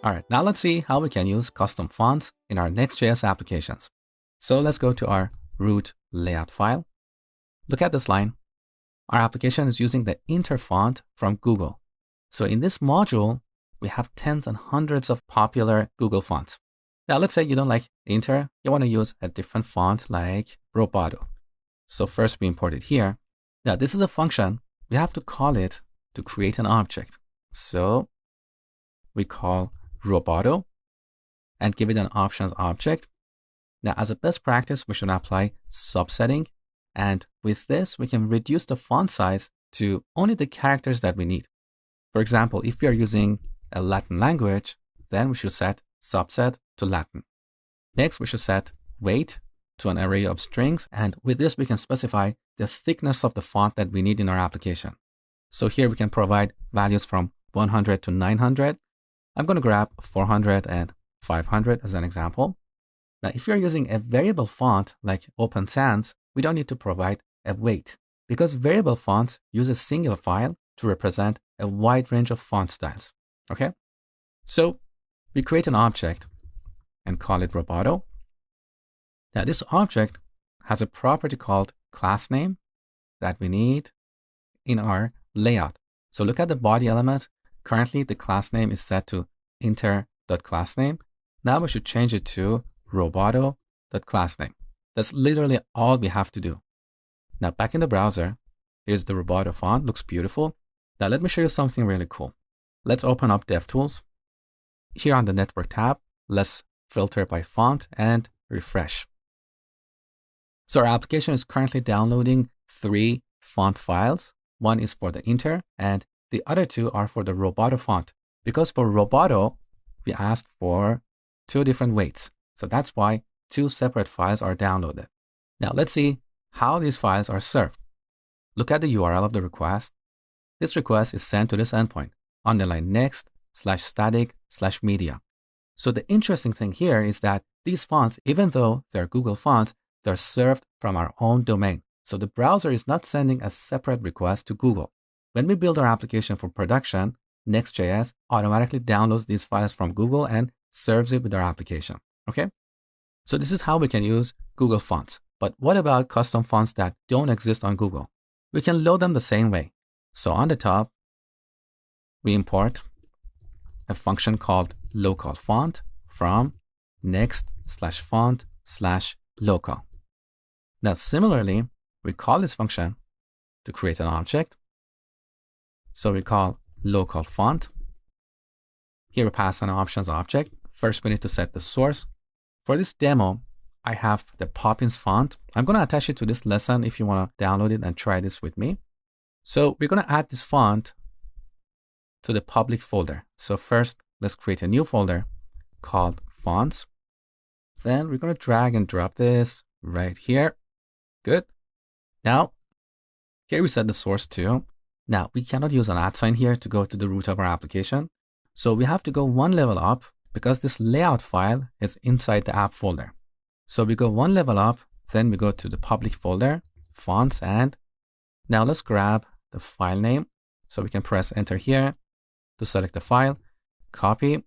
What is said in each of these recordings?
All right, now let's see how we can use custom fonts in our Next.js applications. So let's go to our root layout file. Look at this line. Our application is using the Inter font from Google. So in this module, we have tens and hundreds of popular Google fonts. Now let's say you don't like Inter, you want to use a different font like Roboto. So first we import it here. Now this is a function. We have to call it to create an object. So we call Roboto and give it an options object. Now as a best practice, we should apply subsetting. And with this, we can reduce the font size to only the characters that we need. For example, if we are using a Latin language, then we should set subset to Latin. Next, we should set weight to an array of strings. And with this, we can specify the thickness of the font that we need in our application. So here we can provide values from 100 to 900. I'm going to grab 400 and 500 as an example. Now, if you're using a variable font like Open Sans, we don't need to provide a weight because variable fonts use a single file to represent a wide range of font styles. Okay, so we create an object and call it Roboto. Now this object has a property called class name that we need in our layout. So look at the body element. Currently the class name is set to inter.classname. Now we should change it to roboto.classname. That's literally all we have to do. Now back in the browser, here's the Roboto font, looks beautiful. Now let me show you something really cool. Let's open up DevTools. Here on the network tab, let's filter by font and refresh. So our application is currently downloading 3 font files. One is for the Inter and the other 2 are for the Roboto font. Because for Roboto, we asked for 2 different weights. So that's why 2 separate files are downloaded. Now let's see how these files are served. Look at the URL of the request. This request is sent to this endpoint, _next/static/media. So the interesting thing here is that these fonts, even though they're Google fonts, they're served from our own domain. So the browser is not sending a separate request to Google. When we build our application for production, Next.js automatically downloads these files from Google and serves it with our application. Okay? So this is how we can use Google fonts. But what about custom fonts that don't exist on Google? We can load them the same way. So on the top, we import a function called local font from next/font/local. Now, similarly, we call this function to create an object. So we call local font. Here we pass an options object. First, we need to set the source. For this demo, I have the Poppins font. I'm going to attach it to this lesson if you want to download it and try this with me. So we're going to add this font to the public folder. So first, let's create a new folder called fonts. Then we're going to drag and drop this right here. Good. Now, here we set the source to. Now, we cannot use an @ sign here to go to the root of our application. So we have to go one level up because this layout file is inside the app folder. So we go one level up, then we go to the public folder, fonts, and now let's grab the file name. So we can press enter here to select the file, copy,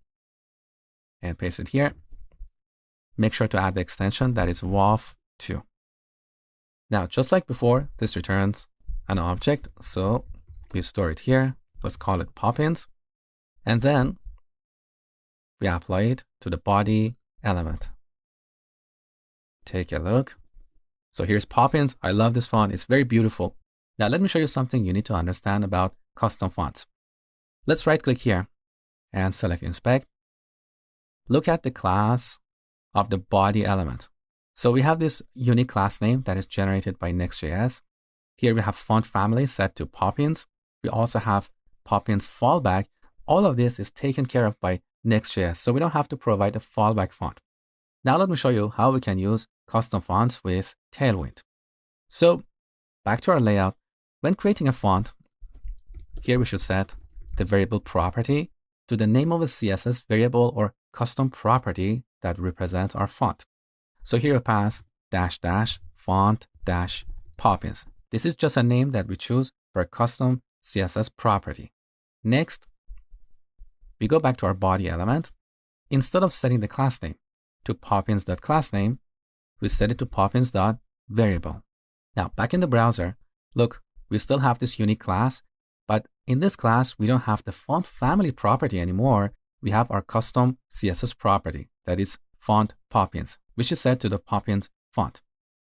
and paste it here. Make sure to add the extension that is WAV2. Now, just like before, this returns an object. So we store it here. Let's call it Poppins. And then we apply it to the body element. Take a look. So here's Poppins. I love this font. It's very beautiful. Now let me show you something you need to understand about custom fonts. Let's right click here and select inspect. Look at the class of the body element. So we have this unique class name that is generated by Next.js. Here we have font family set to Poppins. We also have Poppins fallback. All of this is taken care of by Next.js, so we don't have to provide a fallback font. Now let me show you how we can use custom fonts with Tailwind. So back to our layout. When creating a font, here we should set the variable property to the name of a CSS variable or custom property that represents our font. So here we pass --font--Poppins. This is just a name that we choose for a custom CSS property. Next, we go back to our body element instead of setting the class name to poppins.className, we set it to poppins.variable. Now, back in the browser, look, we still have this unique class, but in this class, we don't have the font family property anymore. We have our custom CSS property, that is font poppins, which is set to the poppins font.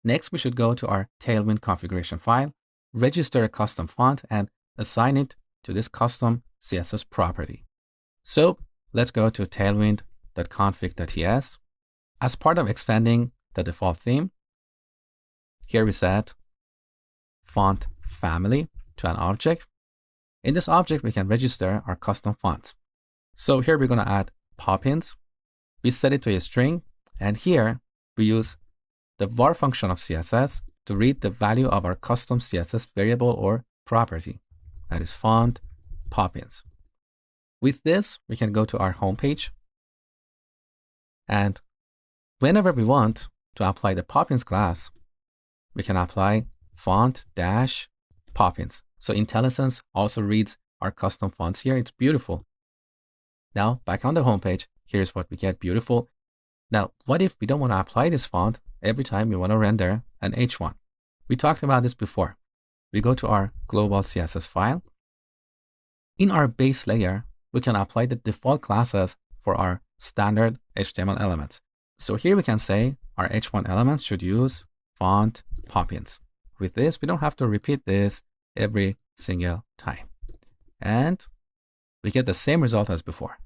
Next, we should go to our Tailwind configuration file, register a custom font, and assign it to this custom CSS property. So let's go to tailwind.config.ts. As part of extending the default theme, here we set font family to an object. In this object, we can register our custom fonts. So here we're going to add poppins. We set it to a string, and here we use the var function of CSS to read the value of our custom CSS variable or property, that is font poppins. With this, we can go to our home page, and whenever we want to apply the poppins class, we can apply font-poppins. So IntelliSense also reads our custom fonts here. It's beautiful. Now, back on the home page, here's what we get beautiful. Now, what if we don't want to apply this font every time we want to render an H1? We talked about this before. We go to our global CSS file. In our base layer, we can apply the default classes for our standard HTML elements. So here we can say our H1 elements should use font poppins. With this, we don't have to repeat this every single time. And we get the same result as before.